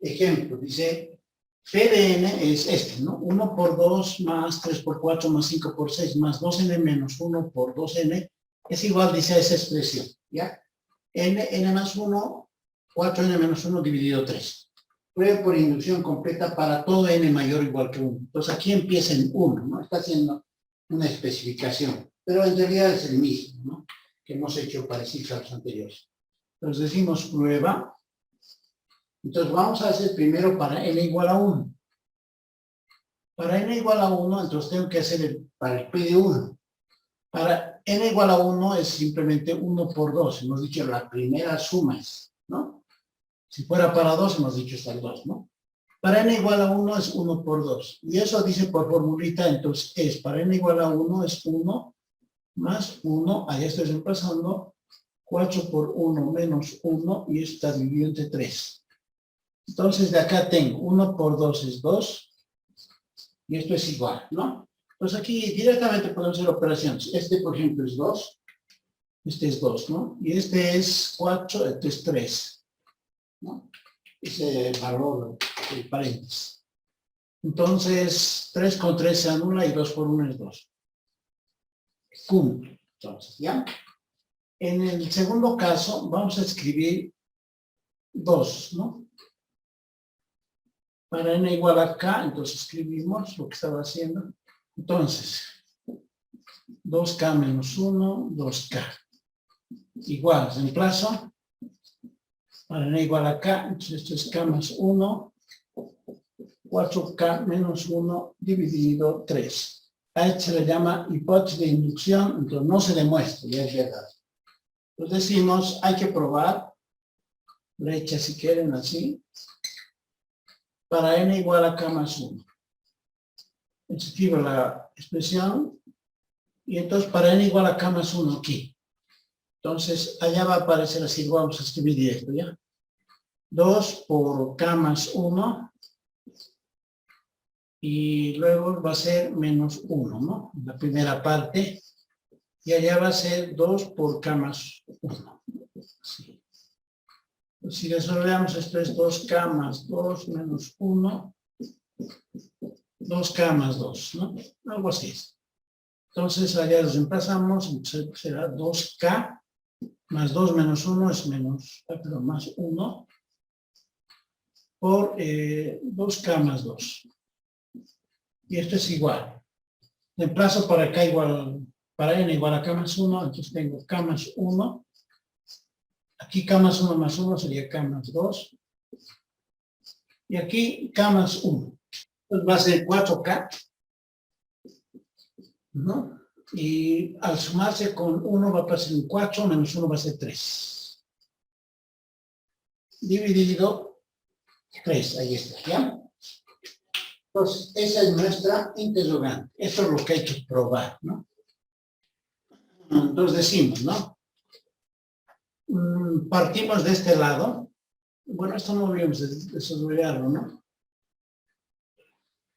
ejemplo, dice, P de n es este, ¿no? 1 por 2 más 3 por 4 más 5 por 6 más 2n menos 1 por 2n es igual, dice, a esa expresión, ¿ya? n más 1, 4n menos 1 dividido 3. Prueba por inducción completa para todo n mayor o igual que 1. Entonces aquí empieza en 1, ¿no? Está haciendo una especificación, pero en realidad es el mismo, ¿no? Que hemos hecho parecido a los anteriores. Entonces decimos prueba. Entonces vamos a hacer primero para n igual a 1. Para n igual a 1, entonces tengo que hacer para el p de 1. Para n igual a 1 es simplemente 1 por 2. Hemos dicho la primera suma es, ¿no? Si fuera para 2, hemos dicho hasta el 2, ¿no? Para n igual a 1 es 1 por 2. Y eso dice por formulita, entonces es para n igual a 1 es 1 más 1, ahí estoy reemplazando, 4 por 1 menos 1, y esto está dividido entre 3. Entonces de acá tengo 1 por 2 es 2, y esto es igual, ¿no? Pues aquí directamente podemos hacer operaciones. Este, por ejemplo, es 2, este es 2, ¿no? Y este es 4, este es 3, ¿no? Ese valor de paréntesis. Entonces, 3 con 3 se anula y 2 por 1 es 2. Punto. Entonces, ¿ya? En el segundo caso, vamos a escribir 2, ¿no? Para n igual a k, entonces escribimos lo que estaba haciendo. Entonces, 2k menos 1, 2k. Igual, reemplazo. Para n igual a k, entonces esto es k más 1, 4k menos 1 dividido 3. A esto se le llama hipótesis de inducción, entonces no se demuestra, ya es verdad. Entonces decimos, hay que probar, brecha si quieren así, para n igual a k más 1. Escribo la expresión, y entonces para n igual a k más 1 aquí. Entonces allá va a aparecer así, vamos a escribir directo, ¿ya? 2 por k más 1, y luego va a ser menos 1, ¿no? La primera parte, y allá va a ser 2 por k más 1. Sí. Pues si resolvemos esto es 2k más 2 menos 1, 2k más 2, ¿no? Algo así. Entonces allá los reemplazamos, entonces será 2k más 2 menos 1 es menos, perdón, más 1 por 2k más 2. Y esto es igual. Reemplazo para k igual, para n igual a k más 1, entonces tengo k más 1. Aquí k más 1 más 1 sería k más 2. Y aquí k más 1. Entonces va a ser 4k, ¿no? Y al sumarse con 1 va a pasar un 4, menos 1 va a ser 3. Dividido 3, ahí está, ¿ya? Entonces, esa es nuestra interrogante. Esto es lo que hay que probar, ¿no? Entonces decimos, ¿no? Partimos de este lado. Bueno, esto no debemos desarrollarlo, ¿no?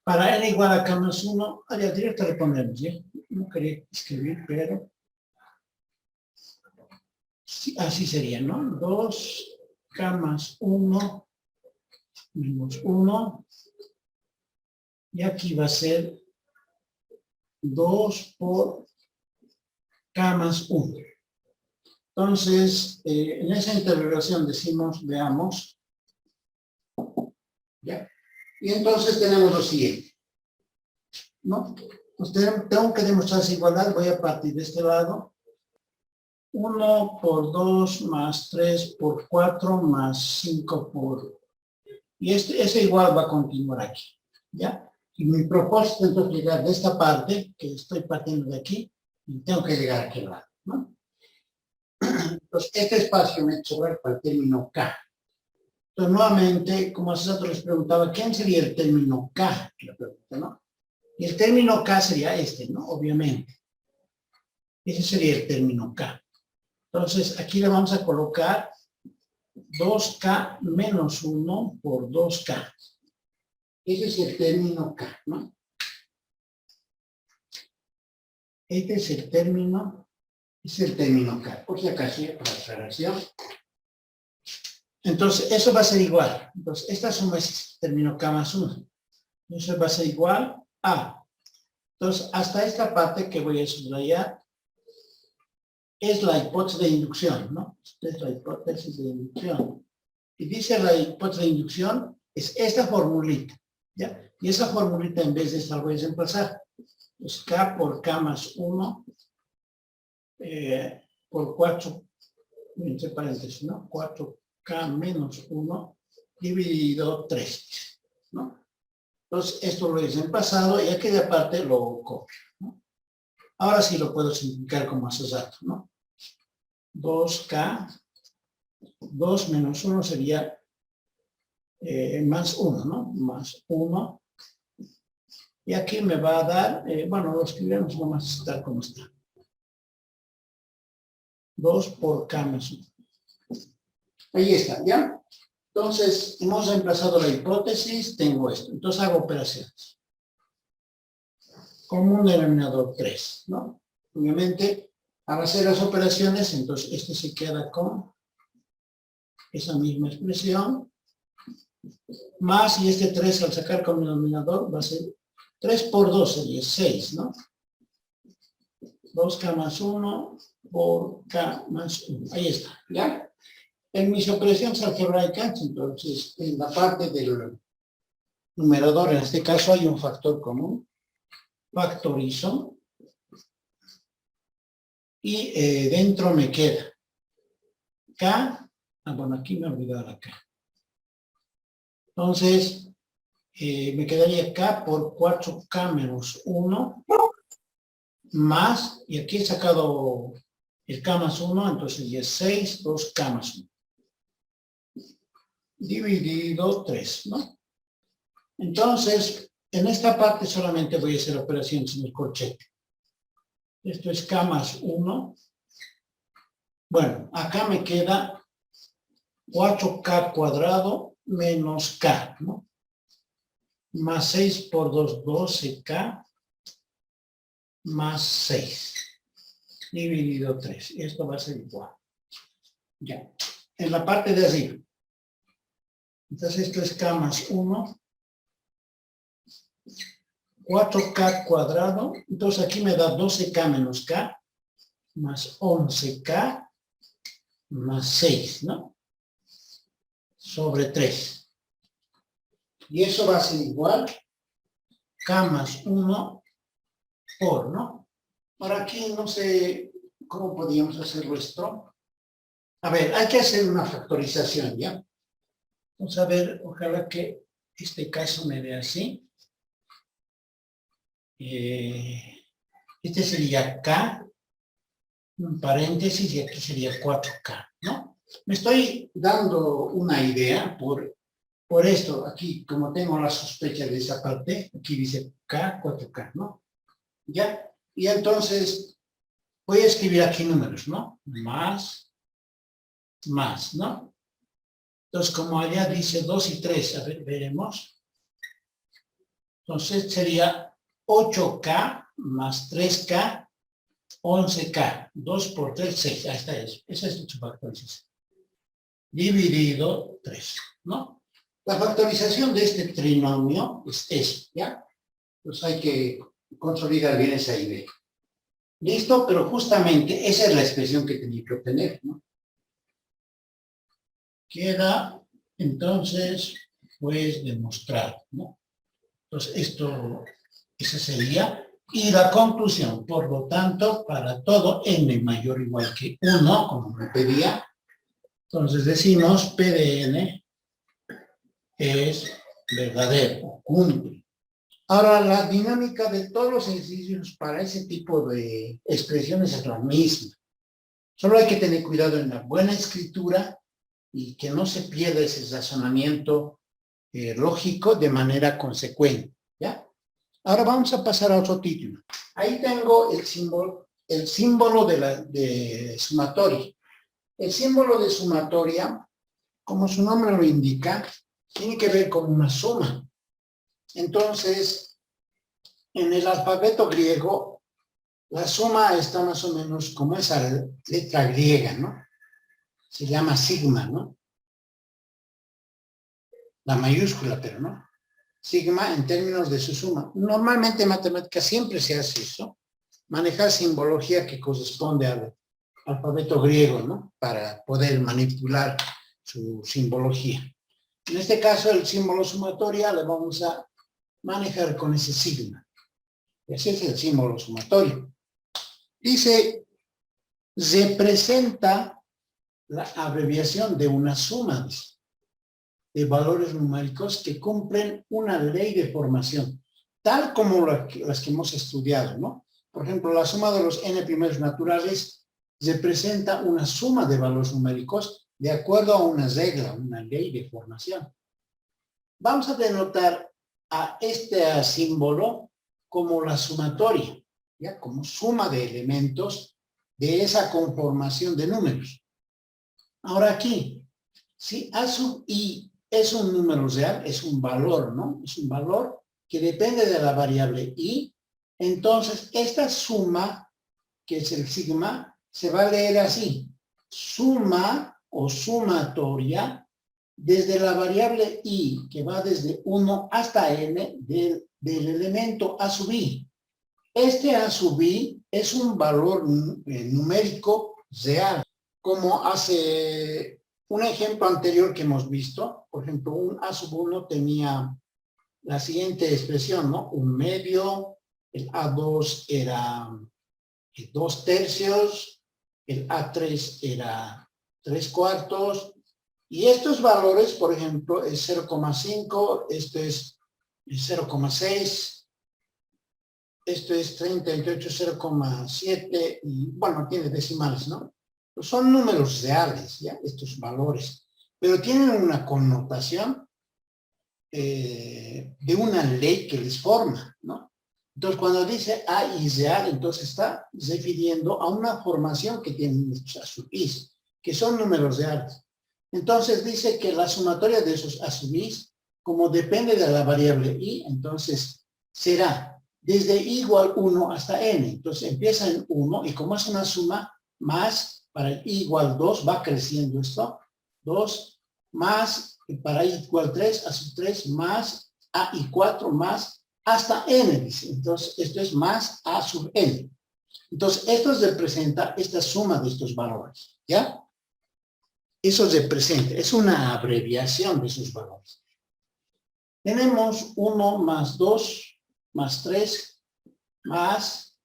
Para n igual a k más 1, allá directo le ponemos, ¿ya? No quería escribir, pero sí, así sería, ¿no? 2k más 1 menos 1. Y aquí va a ser 2 por k más 1. Entonces, en esa interrogación decimos, veamos, ¿ya? Y entonces tenemos lo siguiente, ¿no? Pues tengo que demostrar esa igualdad, voy a partir de este lado. 1 por 2 más 3 por 4 más 5 por... Y ese igual va a continuar aquí, ¿ya? Y mi propósito entonces es llegar de esta parte, que estoy partiendo de aquí, y tengo que llegar a aquel lado, ¿no? Entonces, este espacio me sobra para el término K. Entonces, nuevamente, como hace rato les preguntaba, ¿quién sería el término K? La pregunta, ¿no? Y el término K sería este, ¿no? Obviamente. Ese sería el término K. Entonces, aquí le vamos a colocar 2K menos 1 por 2K. Ese es el término K, ¿no? Este es el término K. Por si acaso, para aclaración. Entonces, eso va a ser igual. Entonces, esta suma es término K más 1. Eso va a ser igual a. Entonces, hasta esta parte que voy a subrayar es la hipótesis de inducción, ¿no? Esta es la hipótesis de inducción. Y dice la hipótesis de inducción es esta formulita, ¿ya? Y esa formulita en vez de esta la voy a reemplazar. Pues K por K más 1 por 4, entre paréntesis, ¿no? 4K menos 1 dividido 3, ¿no? Entonces, esto lo hice en pasado y aquella parte lo copio, ¿no? Ahora sí lo puedo simplificar como hace rato, ¿no? 2K, 2 menos 1 sería más 1, ¿no? Más 1. Y aquí me va a dar, bueno, lo escribimos nomás tal como está. 2 por K más 1. Ahí está, ¿ya? Entonces, hemos reemplazado la hipótesis, tengo esto. Entonces hago operaciones. Común denominador 3, ¿no? Obviamente, al hacer las operaciones, entonces este se queda con esa misma expresión, más, y este 3 al sacar como denominador va a ser 3 por 2 sería 6, ¿no? 2K más 1 por K más 1. Ahí está, ¿ya? En mis operaciones algebraicas, entonces, en la parte del numerador, en este caso hay un factor común, factorizo, y dentro me queda K, bueno, aquí me he olvidado la K. Entonces, me quedaría K por 4K menos 1, más, y aquí he sacado el K más 1, entonces ya es 6, 2K más 1. Dividido 3, ¿no? Entonces, en esta parte solamente voy a hacer operaciones en el corchete. Esto es K más 1. Bueno, acá me queda 4K cuadrado menos K, ¿no? Más 6 por 2, 12K más 6. Dividido 3. Y esto va a ser igual. Ya. En la parte de arriba. Entonces esto es K más 1. 4K cuadrado. Entonces aquí me da 12K menos K. Más 11K. Más 6, ¿no? Sobre 3. Y eso va a ser igual. K más 1 por, ¿no? Ahora aquí no sé cómo podríamos hacerlo esto. A ver, hay que hacer una factorización, ¿ya? Vamos a ver, ojalá que este caso me dé así. Este sería K, un paréntesis, y aquí sería 4K, ¿no? Me estoy dando una idea por esto, aquí, como tengo la sospecha de esa parte, aquí dice K, 4K, ¿no? ¿Ya? Y entonces voy a escribir aquí números, ¿no? Más, ¿no? Entonces, como allá dice 2 y 3, a ver, veremos. Entonces sería 8K más 3K, 11K. 2 por 3, 6. Ahí está eso. Esa es su factorización. Dividido 3, ¿no? La factorización de este trinomio es eso, ¿ya? Entonces hay que consolidar bien esa idea. ¿Listo? Pero justamente esa es la expresión que tenía que obtener, ¿no? Queda, entonces, pues, demostrado, ¿no? Entonces, esa sería, y la conclusión, por lo tanto, para todo n mayor o igual que 1, como me pedía, entonces decimos P de n es verdadero, cumple. Ahora, la dinámica de todos los ejercicios para ese tipo de expresiones es la misma. Solo hay que tener cuidado en la buena escritura y que no se pierda ese razonamiento lógico de manera consecuente, ¿ya? Ahora vamos a pasar a otro título. Ahí tengo el símbolo de sumatoria. El símbolo de sumatoria, como su nombre lo indica, tiene que ver con una suma. Entonces, en el alfabeto griego, la suma está más o menos como esa letra griega, ¿no? Se llama sigma, ¿no? la mayúscula, pero no. Sigma en términos de su suma. Normalmente en matemáticas siempre se hace eso, manejar simbología que corresponde al alfabeto griego, ¿no? Para poder manipular su simbología. En este caso, el símbolo sumatorio le vamos a manejar con ese sigma. Ese es el símbolo sumatorio. Dice, representa la abreviación de una suma de valores numéricos que cumplen una ley de formación, tal como las que hemos estudiado, ¿no? Por ejemplo, la suma de los n primeros naturales representa una suma de valores numéricos de acuerdo a una regla, una ley de formación. Vamos a denotar a este símbolo como la sumatoria, ¿ya? Como suma de elementos de esa conformación de números. Ahora aquí, si A sub i es un número real, es un valor, ¿no? Es un valor que depende de la variable i, entonces esta suma, que es el sigma, se va a leer así. Suma o sumatoria desde la variable i, que va desde 1 hasta n, del elemento A sub i. Este A sub i es un valor numérico real, como hace un ejemplo anterior que hemos visto. Por ejemplo, un A sub 1 tenía la siguiente expresión, ¿no? Un medio, el A2 era 2/3, el A3 era 3/4, y estos valores, por ejemplo, es 0,5, esto es 0,6, esto es 38, 0,7, y bueno, tiene decimales, ¿no? Son números reales, ¿ya? Estos valores, pero tienen una connotación de una ley que les forma, ¿no? Entonces, cuando dice A is real, entonces está refiriendo a una formación que tienen estos A sub is, que son números reales. Entonces, dice que la sumatoria de esos A sub is, como depende de la variable i, entonces será desde i igual 1 hasta n. Entonces, empieza en 1 y como es una suma, más para el i igual 2 va creciendo esto, 2 más para i igual 3, a sub 3 más a y 4 más hasta n, dice. Entonces, esto es más a sub n. Entonces, esto representa esta suma de estos valores, ¿ya? Eso representa, es una abreviación de esos valores. Tenemos 1 más 2 más 3 más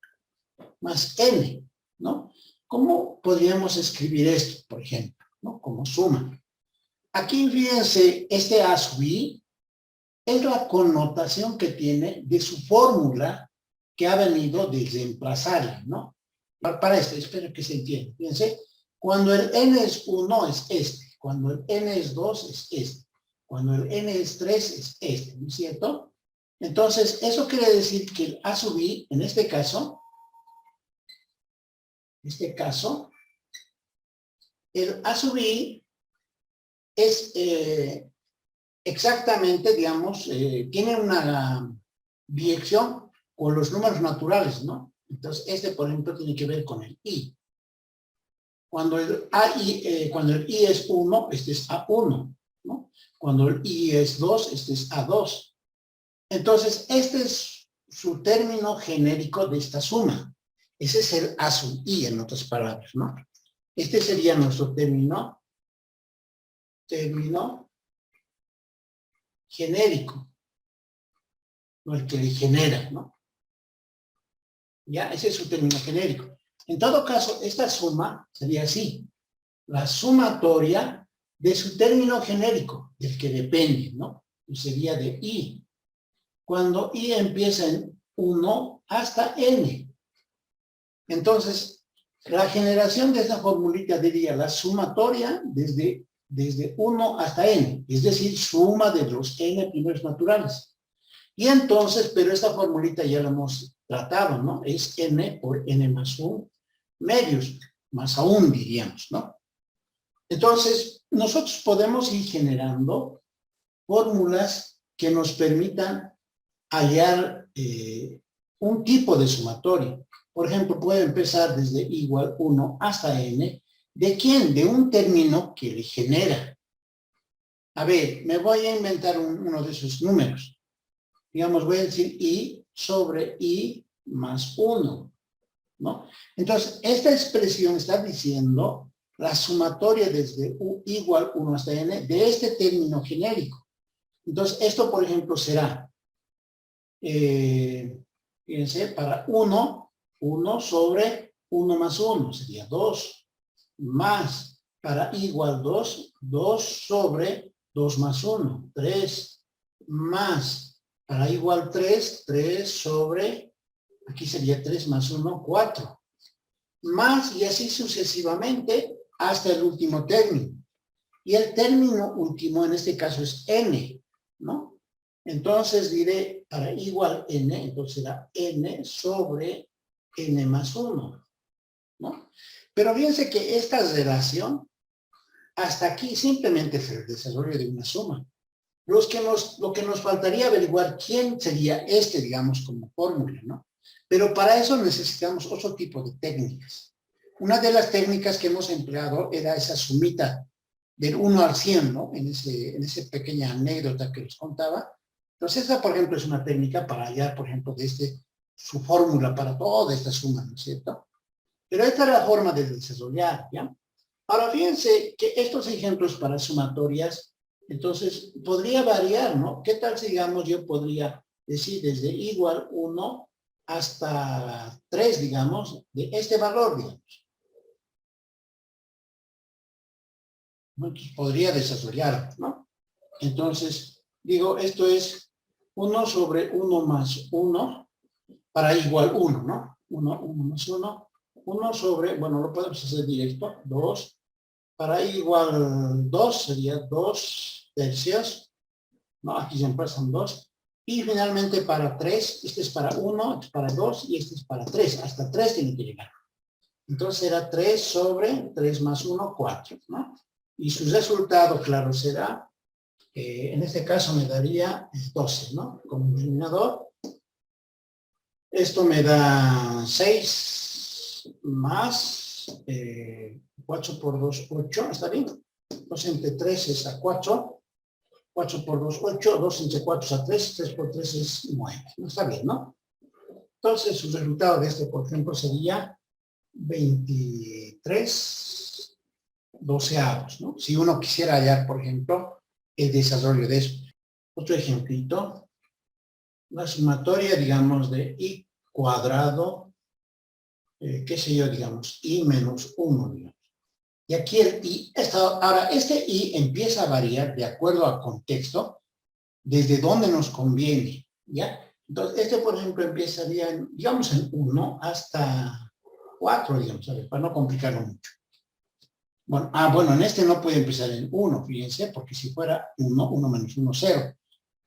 n, ¿no? ¿Cómo podríamos escribir esto, por ejemplo, ¿no? Como suma. Aquí, fíjense, este A sub i es la connotación que tiene de su fórmula que ha venido de reemplazarla, ¿no? Para esto, espero que se entienda. Fíjense, cuando el n es 1 es este, cuando el n es 2 es este, cuando el n es 3 es este, ¿no es cierto? Entonces, eso quiere decir que el A sub i, en este caso, el A sub i es exactamente, digamos, tiene una dirección con los números naturales, ¿no? Entonces, este, por ejemplo, tiene que ver con el i. Cuando el i es 1, este es A1, ¿no? Cuando el i es 2, este es A2. Entonces, este es su término genérico de esta suma. Ese es el A sub i, en otras palabras, ¿no? Este sería nuestro término genérico, no el que le genera, ¿no? Ya, ese es su término genérico. En todo caso, esta suma sería así, la sumatoria de su término genérico, del que depende, ¿no? Y sería de i. Cuando i empieza en 1 hasta n. Entonces, la generación de esta formulita diría la sumatoria desde 1 hasta n, es decir, suma de los n primeros naturales. Y entonces, pero esta formulita ya la hemos tratado, ¿no? Es n por n más 1 medios, más aún diríamos, ¿no? Entonces, nosotros podemos ir generando fórmulas que nos permitan hallar un tipo de sumatoria. Por ejemplo, puede empezar desde i igual 1 hasta n. ¿De quién? De un término que le genera. A ver, me voy a inventar uno de esos números. Digamos, voy a decir i sobre i más 1, ¿no? Entonces, esta expresión está diciendo la sumatoria desde u igual 1 hasta n de este término genérico. Entonces, esto, por ejemplo, será, fíjense, para 1, 1 sobre 1 más 1, sería 2, más, para igual 2, 2 sobre 2 más 1, 3, más, para igual 3, 3 sobre, aquí sería 3 más 1, 4, más y así sucesivamente hasta el último término. Y el término último en este caso es n, ¿no? Entonces diré para igual n, entonces será n sobre n más 1, ¿no? Pero fíjense que esta relación, hasta aquí simplemente es el desarrollo de una suma. Lo que nos faltaría averiguar quién sería este, digamos, como fórmula, ¿no? Pero para eso necesitamos otro tipo de técnicas. Una de las técnicas que hemos empleado era esa sumita del 1 al 100, ¿no? En esa pequeña anécdota que les contaba. Entonces, esa, por ejemplo, es una técnica para hallar, por ejemplo, su fórmula para toda esta suma, ¿no es cierto? Pero esta es la forma de desarrollar, ¿ya? Ahora, fíjense que estos ejemplos para sumatorias, entonces, podría variar, ¿no? ¿Qué tal si, digamos, yo podría decir desde igual 1 hasta 3, digamos, de este valor, digamos? Entonces, podría desarrollar, ¿no? Entonces, digo, esto es 1 sobre 1 más 1 para igual 1, ¿no? 1 más 1, 1 sobre, bueno, lo podemos hacer directo, 2, para igual 2 sería 2 tercios, ¿no? Aquí siempre son 2. Y finalmente para 3, este es para 1, este es para 2 y este es para 3. Hasta 3 tiene que llegar. Entonces será 3 sobre 3 más 1, 4, ¿no? Y su resultado, claro, será, en este caso me daría 12, ¿no? Como denominador. Esto me da 6 más 4 por 2, 8, ¿está bien? 2 entre 3 es a 4, 4 por 2, 8, 2 entre 4 es a 3, 3 por 3 es 9, ¿no? Está bien, ¿no? Entonces, su resultado de este, por ejemplo, sería 23 doceavos, ¿no? Si uno quisiera hallar, por ejemplo, el desarrollo de eso. Otro ejemplito, la sumatoria, digamos, de i cuadrado, qué sé yo, digamos, i menos 1, digamos. Y aquí el i, ahora este i empieza a variar de acuerdo al contexto, desde donde nos conviene, ¿ya? Entonces, este, por ejemplo, empezaría, digamos, en 1 hasta 4, digamos, a ver, para no complicarlo mucho. Bueno, bueno, en este no puede empezar en 1, fíjense, porque si fuera 1, 1 menos 1, 0.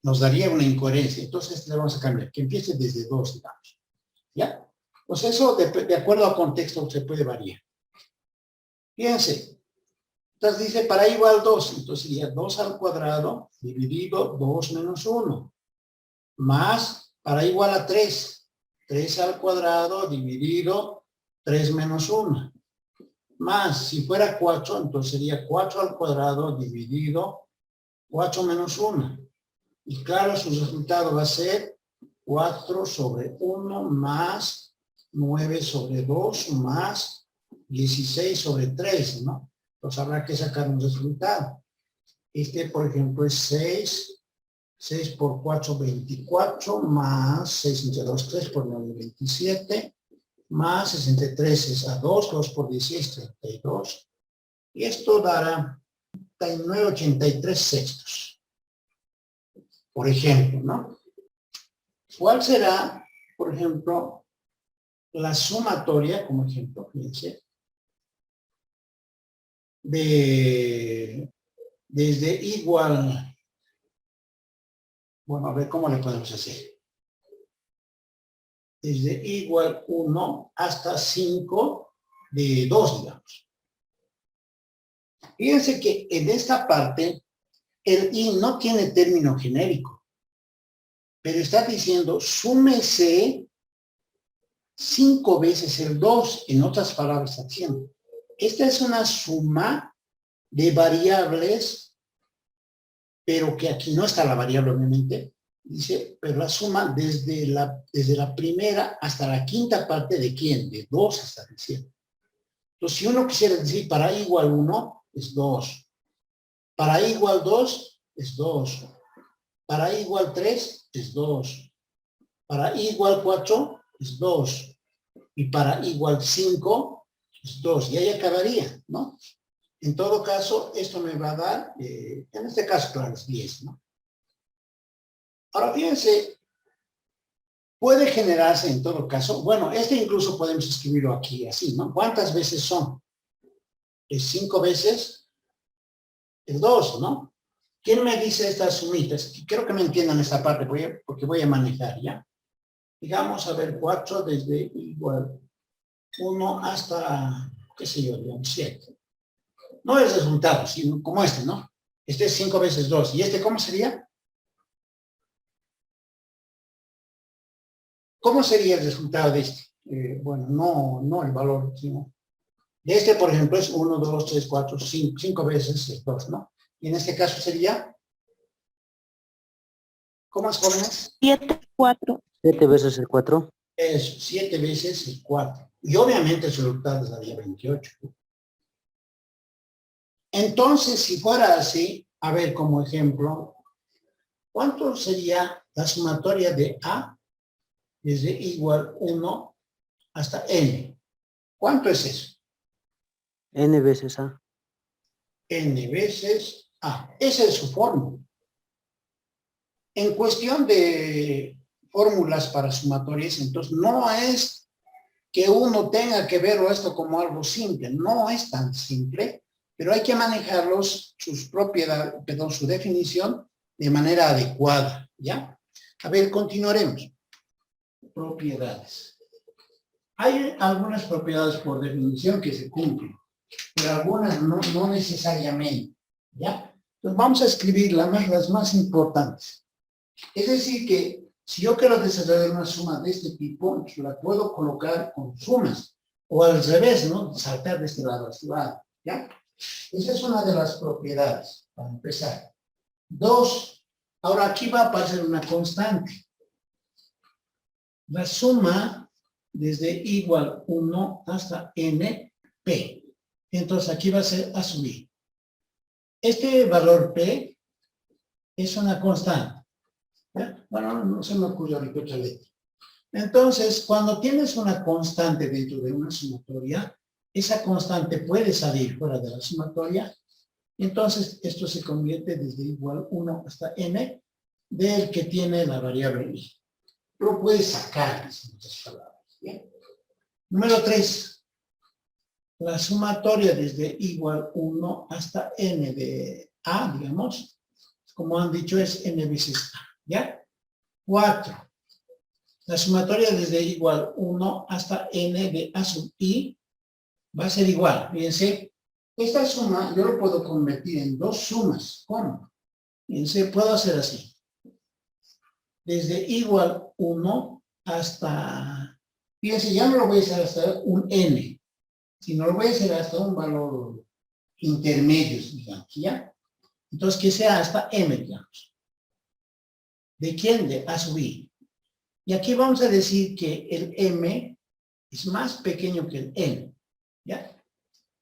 Nos daría una incoherencia. Entonces, este le vamos a cambiar, que empiece desde 2, digamos. ¿Ya? Pues eso, de acuerdo al contexto, se puede variar. Fíjense. Entonces dice, para igual 2, entonces sería 2 al cuadrado dividido 2 menos 1. Más, para igual a 3, 3 al cuadrado dividido 3 menos 1. Más, si fuera 4, entonces sería 4 al cuadrado dividido 4 menos 1. Y claro, su resultado va a ser 4 sobre 1 más 9 sobre 2 más 16 sobre 3, ¿no? Entonces habrá que sacar un resultado. Este, por ejemplo, es 6. 6 por 4, 24, más 6 entre 2, 3 por 9, 27, más 63 es a 2, 2 por 16, 32. Y esto dará 39,83 sextos. Por ejemplo, ¿no? ¿Cuál será, por ejemplo, la sumatoria, como ejemplo, fíjense, desde igual, bueno, a ver cómo le podemos hacer. Desde igual 1 hasta 5 de 2, digamos. Fíjense que en esta parte, el i no tiene término genérico, pero está diciendo, súmese 5 veces el 2, en otras palabras, está diciendo. Esta es una suma de variables pero que aquí no está la variable, obviamente. Dice, pero la suma desde la primera hasta la quinta parte ¿de quién? De 2 hasta el 7. Entonces, si uno quisiera decir para i igual 1, es 2. Para i igual 2, es 2. Para i igual 3, es 2. Para i igual 4, es 2. Y para i igual 5, es 2. Y ahí acabaría, ¿no? En todo caso, esto me va a dar, en este caso, claro, es 10, ¿no? Ahora, fíjense, puede generarse en todo caso, bueno, este incluso podemos escribirlo aquí, así, ¿no? ¿Cuántas veces son? Es 5 veces el 2, ¿no? ¿Quién me dice estas sumitas? Quiero que me entiendan esta parte, porque voy a manejar, ¿ya? Digamos, a ver, 4 desde igual 1 hasta, qué sé yo, digamos, 7. No el resultado, sino como este, ¿no? Este es 5 veces 2. ¿Y este cómo sería? ¿Cómo sería el resultado de este? Bueno, no el valor, sino... De este, por ejemplo, es 1, 2, 3, 4, 5. 5 veces 2, ¿no? Y en este caso sería... ¿Cómo es, jóvenes? 7, 4. 7 veces el 4. Es 7 veces el 4. Y obviamente el resultado daría 28. Entonces, si fuera así, a ver, como ejemplo, ¿cuánto sería la sumatoria de A desde igual 1 hasta N? ¿Cuánto es eso? N veces A. N veces A. Esa es su fórmula. En cuestión de fórmulas para sumatorias, entonces no es que uno tenga que verlo esto como algo simple. No es tan simple, pero hay que manejarlos, sus propiedades, perdón, su definición de manera adecuada, ¿ya? A ver, continuaremos. Propiedades. Hay algunas propiedades por definición que se cumplen, pero algunas no necesariamente, ¿ya? Entonces vamos a escribir las más importantes. Es decir que si yo quiero desarrollar una suma de este tipo, la puedo colocar con sumas, o al revés, ¿no? Saltar de este lado a este lado, ¿ya? Esa es una de las propiedades, para empezar. 2, ahora aquí va a aparecer una constante. La suma desde igual 1 hasta n, p. Entonces aquí va a ser a subir. Este valor p es una constante. ¿Ya? Bueno, no se me ocurrió ahorita otra letra. Entonces, cuando tienes una constante dentro de una sumatoria, esa constante puede salir fuera de la sumatoria. Entonces, esto se convierte desde igual 1 hasta n del que tiene la variable i. Lo puedes sacar, en otras palabras. ¿Bien? Número 3. La sumatoria desde igual 1 hasta n de a, digamos, como han dicho, es n veces a. ¿Ya? 4. La sumatoria desde igual 1 hasta n de a sub i va a ser igual. Fíjense, esta suma yo lo puedo convertir en dos sumas. ¿Cómo? Fíjense, puedo hacer así. Desde igual 1 hasta... Fíjense, ya no lo voy a hacer hasta un n, sino lo voy a hacer hasta un valor intermedio, digamos, ¿ya? Entonces, que sea hasta m, digamos. ¿De quién? De a sub i. Y aquí vamos a decir que el m es más pequeño que el n, ¿ya?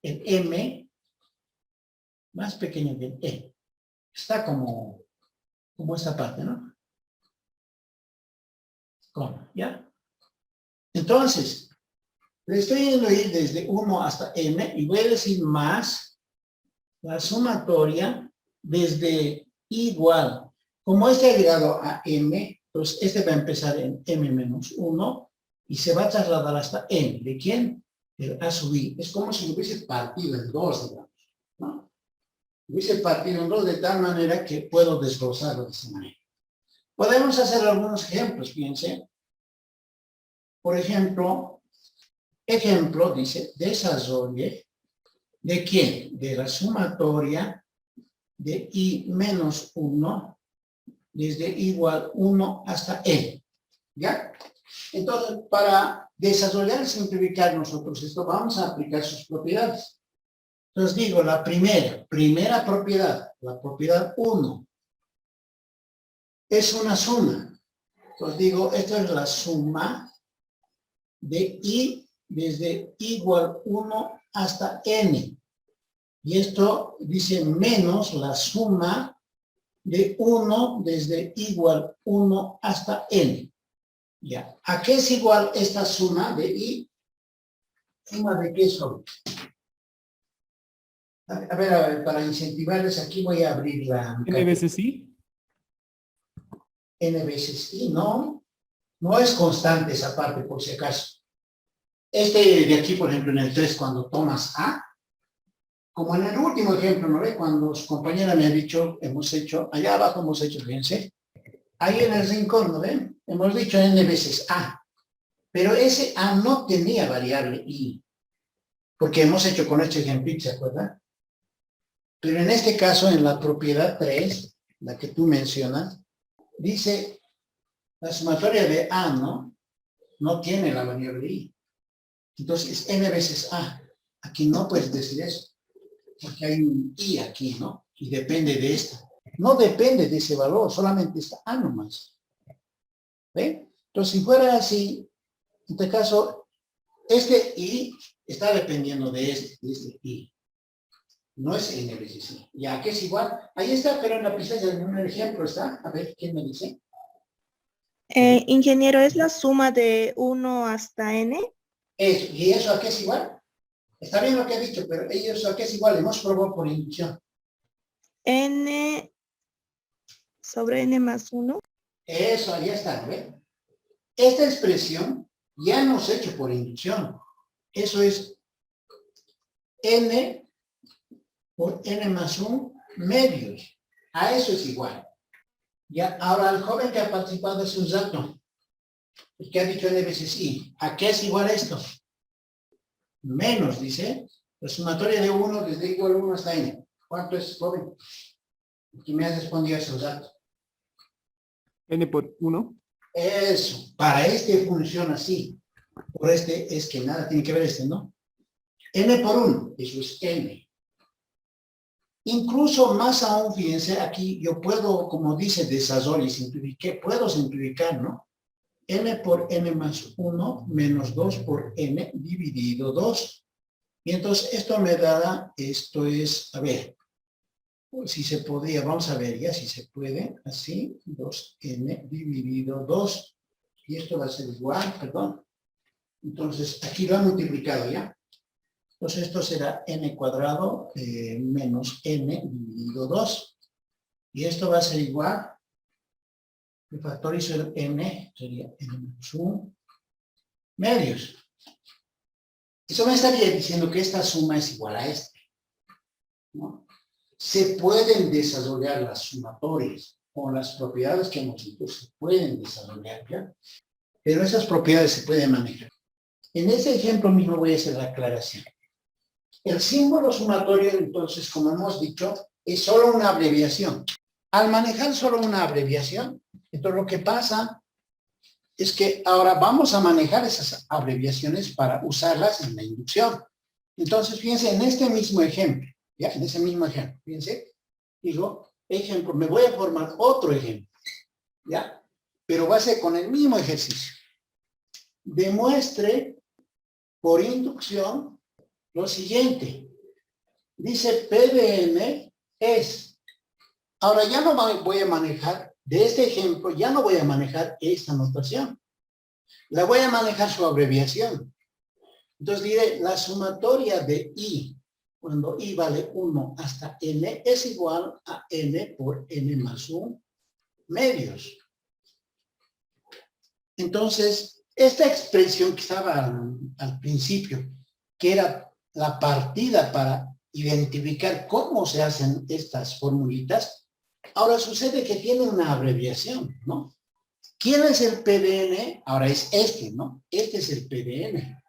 El m más pequeño que el n. Está como esta parte, ¿no? ¿Cómo? ¿Ya? Entonces, le estoy yendo a ir desde 1 hasta m y voy a decir más la sumatoria desde igual. Como este ha llegado a m, pues este va a empezar en m menos 1 y se va a trasladar hasta n. ¿De quién? El a sub i. Es como si hubiese partido en 2, digamos, ¿no? Hubiese partido en 2 de tal manera que puedo desglosarlo de esa manera. Podemos hacer algunos ejemplos, fíjense. Por ejemplo, dice, desarrolle, ¿de quién? De la sumatoria de i menos 1 desde igual 1 hasta n. ¿Ya? Entonces, para desarrollar y simplificar nosotros esto, vamos a aplicar sus propiedades. Entonces digo, la primera propiedad, la propiedad 1, es una suma. Entonces digo, esto es la suma de i desde igual 1 hasta n. Y esto dice menos la suma de 1 desde igual 1 hasta n. Ya. ¿A qué es igual esta suma de i? ¿Suma de qué son? A ver, para incentivarles aquí voy a abrir la... N veces I. N veces i, no. No es constante esa parte, por si acaso. Este de aquí, por ejemplo, en el 3, cuando tomas a, como en el último ejemplo, ¿no ve? Cuando su compañera me ha dicho, hemos hecho, allá abajo hemos hecho, fíjense, ahí en el rincón, ¿no ven? Hemos dicho n veces a, pero ese a no tenía variable i, porque hemos hecho con este ejemplito, ¿se acuerdan? Pero en este caso, en la propiedad 3, la que tú mencionas, dice, la sumatoria de a, ¿no? No tiene la variable i. Entonces, es n veces a. Aquí no puedes decir eso, porque hay un i aquí, ¿no? Y depende de esta. No depende de ese valor, solamente está a nomás. ¿Ve? Entonces, si fuera así, en este caso, este i está dependiendo de este i. No es n veces i. Ya que es igual. Ahí está, pero en la pizarra en un ejemplo está. A ver, ¿quién me dice? Ingeniero, ¿es la suma de 1 hasta n? Eso. ¿Y eso a qué es igual? Está bien lo que he dicho, pero eso a qué es igual. Hemos probado por inducción. N sobre n más 1. Eso, ahí está, ¿ve? Esta expresión ya hemos hecho por inducción. Eso es n por n más 1 medios. A eso es igual. Ya, ahora el joven que ha participado es un rato. El que ha dicho n veces i. ¿A qué es igual esto? Menos, dice. La sumatoria de 1 desde igual 1 hasta n. ¿Cuánto es, joven? Aquí me has respondido ese dato. N por 1. Eso. Para este funciona así. Por este es que nada tiene que ver este, ¿no? N por 1. Eso es n. Incluso más aún, fíjense, aquí yo puedo, como dice desarrollo y simplifique, puedo simplificar, ¿no? N por n más 1 menos 2 por n dividido 2. Y entonces esto me dará, esto es, a ver, si se podía, vamos a ver ya si se puede, así, 2n dividido 2. Y esto va a ser igual, perdón. Entonces, aquí lo han multiplicado ya. Entonces, esto será n cuadrado menos n dividido 2. Y esto va a ser igual. El factorizo del n sería n menos 1 medios. Eso me estaría diciendo que esta suma es igual a esta, ¿no? Se pueden desarrollar las sumatorias con las propiedades que hemos dicho, se pueden desarrollar, ¿ya? Pero esas propiedades se pueden manejar. En ese ejemplo mismo voy a hacer la aclaración. El símbolo sumatorio, entonces, como hemos dicho, es solo una abreviación. Al manejar solo una abreviación, entonces lo que pasa es que ahora vamos a manejar esas abreviaciones para usarlas en la inducción. Entonces, fíjense, en este mismo ejemplo, ¿ya? En ese mismo ejemplo, fíjense, digo, ejemplo, me voy a formar otro ejemplo, ¿ya? Pero va a ser con el mismo ejercicio. Demuestre por inducción lo siguiente. Dice P de n es. Ahora ya no voy a manejar, de este ejemplo, ya no voy a manejar esta notación. La voy a manejar su abreviación. Entonces diré, la sumatoria de i, cuando i vale 1 hasta n, es igual a n por n más 1 medios. Entonces, esta expresión que estaba al principio, que era la partida para identificar cómo se hacen estas formulitas, ahora sucede que tiene una abreviación, ¿no? ¿Quién es el PDN? Ahora es este, ¿no? Este es el PDN.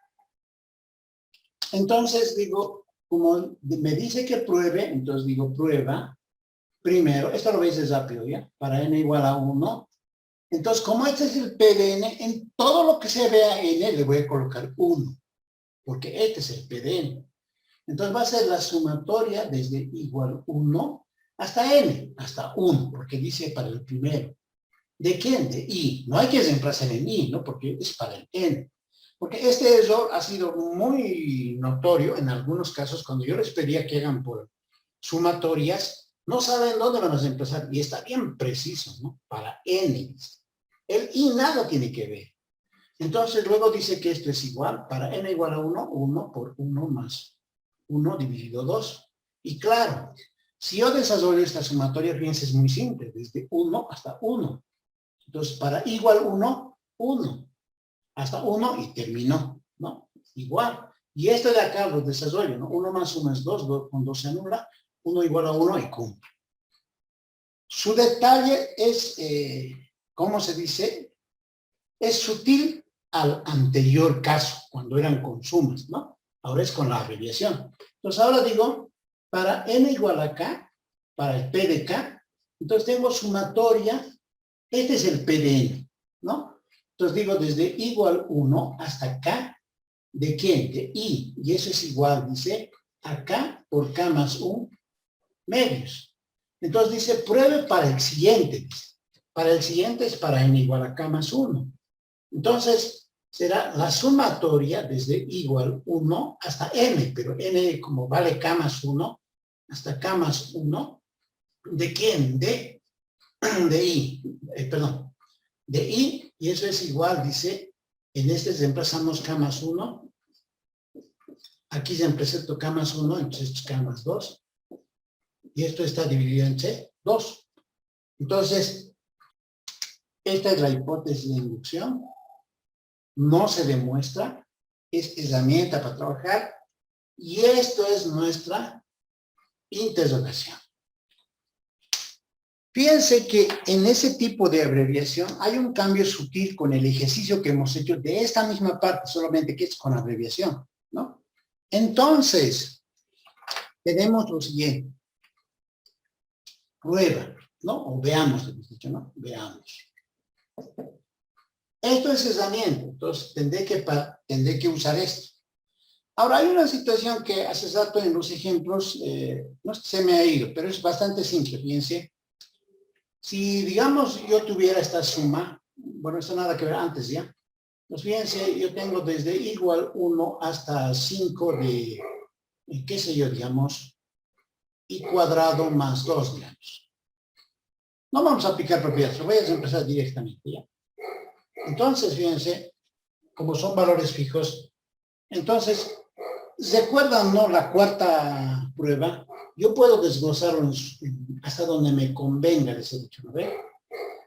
Entonces digo, como me dice que pruebe, entonces digo prueba. Primero, esto lo veis rápido, ¿ya? Para n igual a 1. Entonces, como este es el PDN, en todo lo que se vea n le voy a colocar 1. Porque este es el PDN. Entonces va a ser la sumatoria desde igual 1 hasta n, hasta 1, porque dice para el primero. ¿De quién? De I. No hay que reemplazar en I, ¿no? Porque es para el N. Porque este error ha sido muy notorio en algunos casos cuando yo les pedía que hagan por sumatorias, no saben dónde van a reemplazar y está bien preciso, ¿no? Para N. El I nada tiene que ver. Entonces luego dice que esto es igual, para N igual a 1, 1 por 1 más 1 dividido 2. Y claro, si yo desarrollo esta sumatoria, fíjense, es muy simple, desde 1 hasta 1. Entonces, para I igual 1, 1. Hasta 1 y terminó, ¿no? Igual. Y esto de acá lo desarrollo, ¿no? 1 más 1 es 2, con 2 se anula, 1 igual a 1 y cumple. Su detalle es, ¿cómo se dice? Es sutil al anterior caso, cuando eran con sumas, ¿no? Ahora es con la abreviación. Entonces ahora digo, para N igual a K, para el P de K, entonces tengo sumatoria, este es el P de N, ¿no? Entonces digo desde igual 1 hasta K, ¿de quién? De I, y eso es igual, dice, a K por K más 1 medios. Entonces dice, pruebe para el siguiente, dice. Para el siguiente es para N igual a K más 1. Entonces, será la sumatoria desde igual 1 hasta N, pero N como vale K más 1, hasta K más 1, ¿de quién? De I, perdón, de I, y eso es igual, dice, en este reemplazamos K más 1, aquí reemplazo K más 1, entonces esto es K más 2, y esto está dividido en C, 2. Entonces, esta es la hipótesis de inducción. No se demuestra, es herramienta para trabajar, y esto es nuestra interrogación. Fíjense que en ese tipo de abreviación hay un cambio sutil con el ejercicio que hemos hecho de esta misma parte, solamente que es con abreviación, ¿no? Entonces, tenemos lo siguiente. Prueba, ¿no? O veamos, hemos dicho, ¿no? Veamos. Esto es herramienta, entonces tendré que usar esto. Ahora, hay una situación que hace rato en los ejemplos, no se me ha ido, pero es bastante simple, fíjense. Si, digamos, yo tuviera esta suma, bueno, esto nada que ver antes, ¿ya? Pues fíjense, yo tengo desde igual 1 hasta 5 de, qué sé yo, digamos, I cuadrado más 2, digamos. No vamos a aplicar propiedades, lo voy a empezar directamente, ¿ya? Entonces, fíjense, como son valores fijos, entonces, ¿recuerdan, no, la cuarta prueba? Yo puedo desglosarlo hasta donde me convenga, les he dicho, ¿no ve?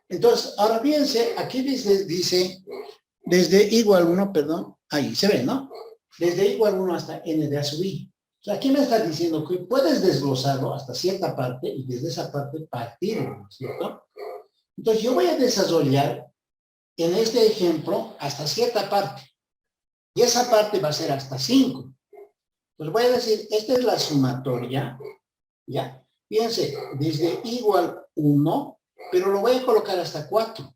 Entonces, ahora fíjense, aquí dice, desde igual 1, perdón, ahí se ve, ¿no? Desde igual 1 hasta n de a sub i. O sea, aquí me está diciendo que puedes desglosarlo hasta cierta parte y desde esa parte partirlo, ¿no es cierto? Entonces, yo voy a desarrollar en este ejemplo hasta cierta parte. Y esa parte va a ser hasta 5. Pues voy a decir, esta es la sumatoria, ¿ya? Fíjense, desde igual 1, pero lo voy a colocar hasta 4.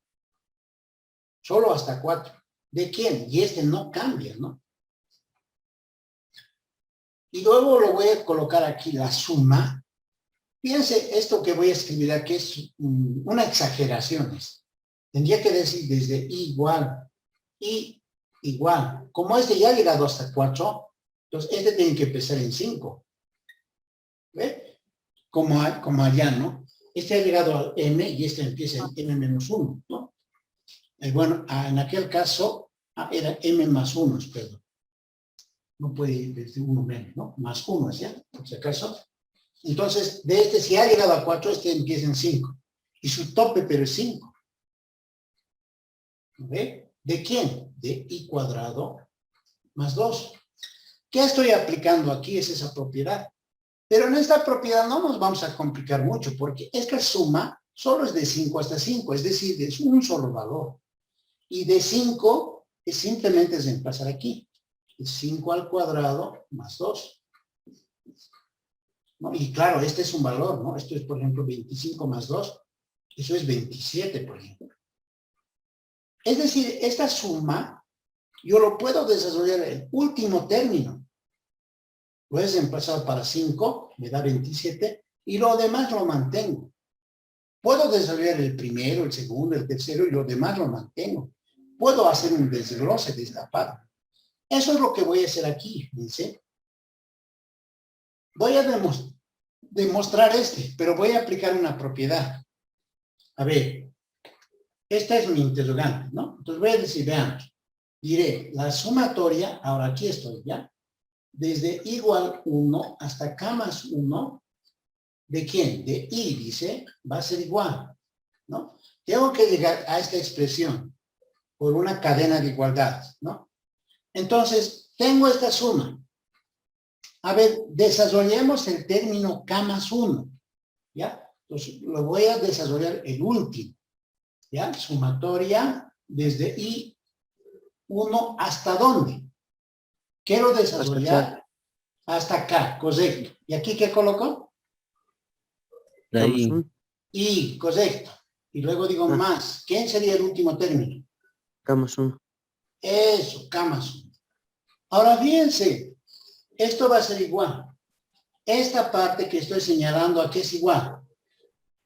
Solo hasta 4. ¿De quién? Y este no cambia, ¿no? Y luego lo voy a colocar aquí, la suma. Fíjense, esto que voy a escribir aquí es una exageración. Tendría que decir desde igual y igual. Como este ya ha llegado hasta 4, entonces este tiene que empezar en 5. ¿Ve? Como allá, ¿no? Este ha llegado al m y este empieza en m menos 1, ¿no? Bueno, en aquel caso era m más 1, perdón. No puede ir desde 1 menos, ¿no? Más 1, ¿ya? Por si acaso. Entonces, de este, si ha llegado a 4, este empieza en 5. Y su tope, pero es 5. ¿Ve? ¿De quién? De i cuadrado más 2. ¿Qué estoy aplicando aquí? Es esa propiedad. Pero en esta propiedad no nos vamos a complicar mucho, porque esta suma solo es de 5 hasta 5, es decir, es un solo valor. Y de 5 es simplemente reemplazar aquí. Es 5 al cuadrado más 2. ¿No? Y claro, este es un valor, ¿no? Esto es, por ejemplo, 25 más 2. Eso es 27, por ejemplo. Es decir, esta suma, yo lo puedo desarrollar en el último término. Lo he reemplazado para 5, me da 27, y lo demás lo mantengo. Puedo desarrollar el primero, el segundo, el tercero y lo demás lo mantengo. Puedo hacer un desglose de esta parte. Eso es lo que voy a hacer aquí, dice. Voy a demostrar pero voy a aplicar una propiedad. A ver, esta es mi interrogante, ¿no? Entonces voy a decir, veamos, diré la sumatoria, ahora aquí estoy, ¿ya? Desde igual 1 hasta k más 1, ¿de quién? De i, dice, va a ser igual, ¿no? Tengo que llegar a esta expresión por una cadena de igualdad, ¿no? Entonces, tengo esta suma. A ver, desarrollemos el término k más 1, ¿ya? Entonces, lo voy a desarrollar el último, ¿ya? Sumatoria desde I1 hasta ¿dónde? Quiero desarrollar hasta acá, correcto. ¿Y aquí qué colocó? K más 1. I, correcto. Y luego digo más. ¿Quién sería el último término? K más 1. Eso, K más 1. Ahora fíjense, esto va a ser igual. Esta parte que estoy señalando aquí es igual.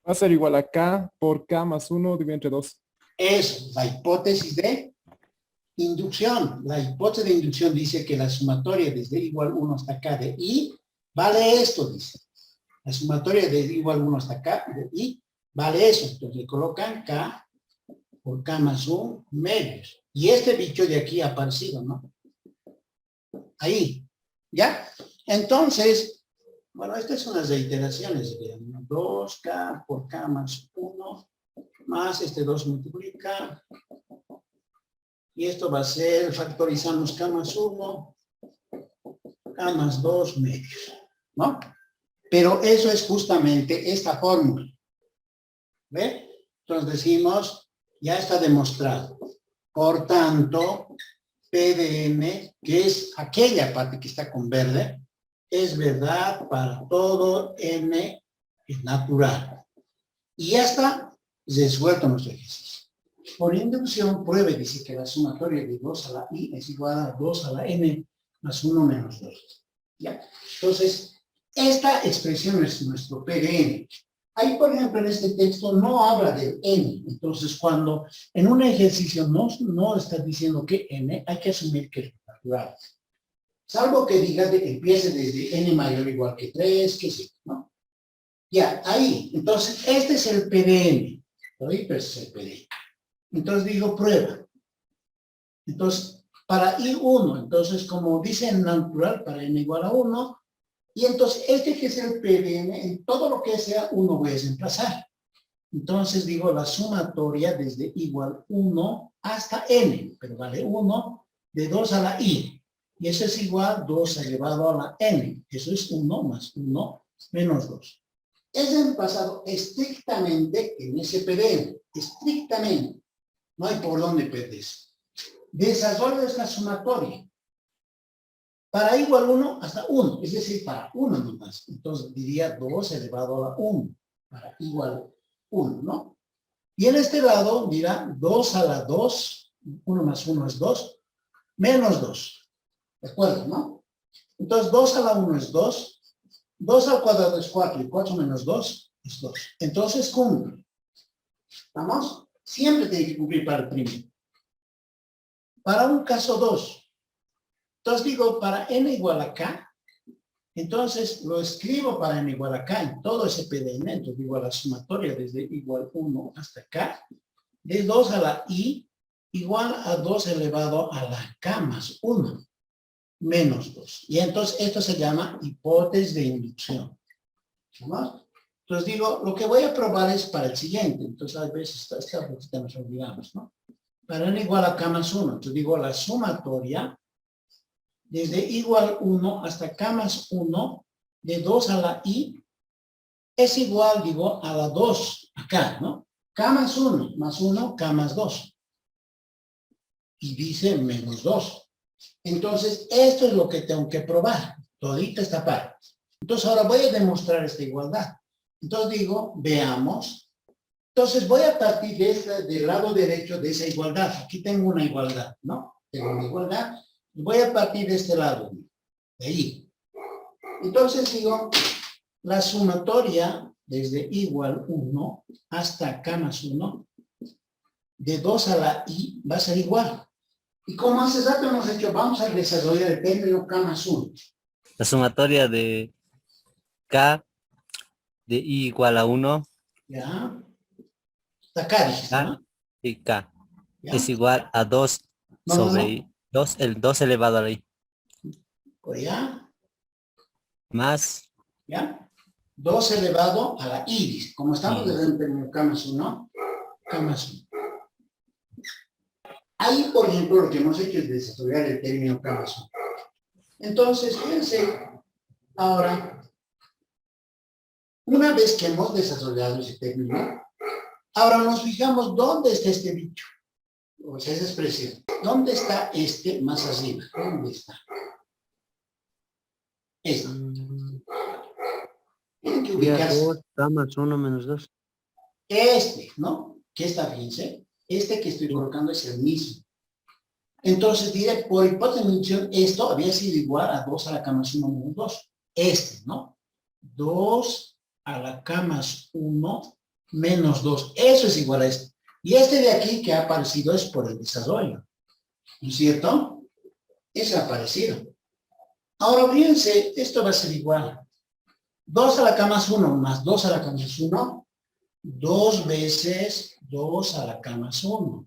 Va a ser igual a K por K más 1 dividido entre 2. Eso, la hipótesis de inducción. La hipótesis de inducción dice que la sumatoria desde igual 1 hasta K de I vale esto, dice. La sumatoria de igual 1 hasta K de I vale eso. Entonces le colocan K por K más 1 medios. Y este bicho de aquí ha aparecido, ¿no? Ahí. ¿Ya? Entonces, bueno, estas son las reiteraciones. 2K por K más 1 más este 2 multiplica. Y esto va a ser, factorizamos K más 1, K más 2 medios, ¿no? Pero eso es justamente esta fórmula. ¿Ve? Entonces decimos, ya está demostrado. Por tanto, P de n, que es aquella parte que está con verde, es verdad para todo n natural. Y ya está resuelto nuestro ejercicio. Por inducción, pruebe, dice que la sumatoria de 2 a la i es igual a 2 a la n más 1 menos 2. ¿Ya? Entonces, esta expresión es nuestro P de n. Ahí, por ejemplo, en este texto no habla de n. Entonces, cuando en un ejercicio no está diciendo que n, hay que asumir que es natural. Salvo que diga que empiece desde n mayor o igual que 3, que sí, ¿no? Ya, ahí. Entonces, este es el P de n. Ahorita es el P de n. Entonces digo prueba. Entonces, para I1, entonces como dice en natural, para n igual a 1, y entonces este que es el P de n, en todo lo que sea 1 voy a reemplazar. Entonces digo la sumatoria desde igual 1 hasta n, pero vale 1, de 2 a la i. Y eso es igual 2 elevado a la n. Eso es 1 más 1 menos 2. Es reemplazado estrictamente en ese P de n. Estrictamente. No hay por dónde perderse. Desarrollo esta sumatoria. Para igual 1 hasta 1, es decir, para 1 nomás. Entonces diría 2 elevado a la 1, para igual 1, ¿no? Y en este lado, mira, 2 a la 2, 1 más 1 es 2, menos 2. ¿De acuerdo, no? Entonces 2 a la 1 es 2, 2 al cuadrado es 4, y 4 menos 2 es 2. Entonces cumple. ¿Vamos? Siempre tiene que cumplir para el primero. Para un caso 2. Entonces digo, para n igual a k, entonces lo escribo para n igual a k en todo ese P de n. Entonces digo, la sumatoria desde igual 1 hasta k, de 2 a la i, igual a 2 elevado a la k más 1, menos 2. Y entonces esto se llama hipótesis de inducción. ¿Vamos? Entonces digo, lo que voy a probar es para el siguiente. Entonces a veces esta poquita nos olvidamos, ¿no? Para n igual a k más 1. Entonces digo, la sumatoria desde igual 1 hasta k más 1 de 2 a la i es igual, digo, a la 2 acá, ¿no? K más 1 más 1, k más 2. Y dice menos 2. Entonces, esto es lo que tengo que probar. Todita esta parte. Entonces, ahora voy a demostrar esta igualdad. Entonces digo, veamos. Entonces voy a partir del lado derecho de esa igualdad. Aquí tengo una igualdad, ¿no? Tengo una igualdad. Voy a partir de este lado, de ahí. Entonces digo, la sumatoria desde igual 1 hasta K más 1, de 2 a la I va a ser igual. Y como hace rato hemos hecho, vamos a desarrollar el término K más 1. La sumatoria de K de I igual a 1. ¿Ya? Está acá, dijiste, ¿no? Y K ¿Ya? es igual a 2 No, sobre no. I. 2, el 2 elevado a la I. Por allá, Más, ¿ya? 2 elevado a la I, dice. Como estamos Sí. desde el término K más 1, K más 1. Ahí, por ejemplo, lo que hemos hecho es desarrollar el término K más 1. Entonces, fíjense, ahora, una vez que hemos desarrollado ese término, ahora nos fijamos dónde está este bicho, o sea, esa expresión. ¿Dónde está este más arriba? ¿Dónde está? Este. Tienen que Ya ubicarse. 2, K más 1 menos 2. Este, ¿no? ¿Qué está bien, sí? Este que estoy colocando es el mismo. Entonces diré, por hipotenusa, esto había sido igual a 2 a la K más 1 menos 2. Este, ¿no? 2 a la K más 1 menos 2. Eso es igual a este. Y este de aquí que ha aparecido es por el desarrollo. ¿No es cierto? Ese ha aparecido. Ahora, fíjense, esto va a ser igual. 2 a la K más 1 más 2 a la K más 1. 2 veces 2 a la K más 1.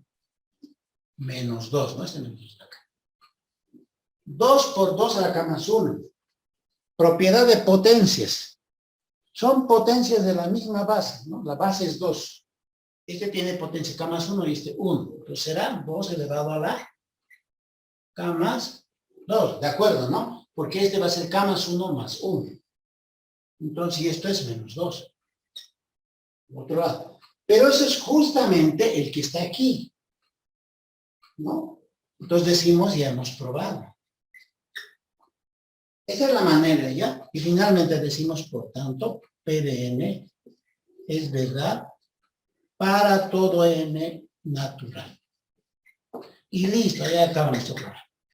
Menos 2, ¿no? Este menos 2 acá. 2 por 2 a la K más 1. Propiedad de potencias. Son potencias de la misma base, ¿no? La base es 2. Este tiene potencia K más 1 y este 1. Entonces será 2 elevado a la K más 2. ¿De acuerdo, no? Porque este va a ser K más 1 más 1. Entonces, y esto es menos 2. Otro lado. Pero eso es justamente el que está aquí, ¿no? Entonces decimos, ya hemos probado. Esa es la manera, ¿ya? Y finalmente decimos, por tanto, P de n es verdad para todo n natural. Y listo, ya acaba nuestro programa.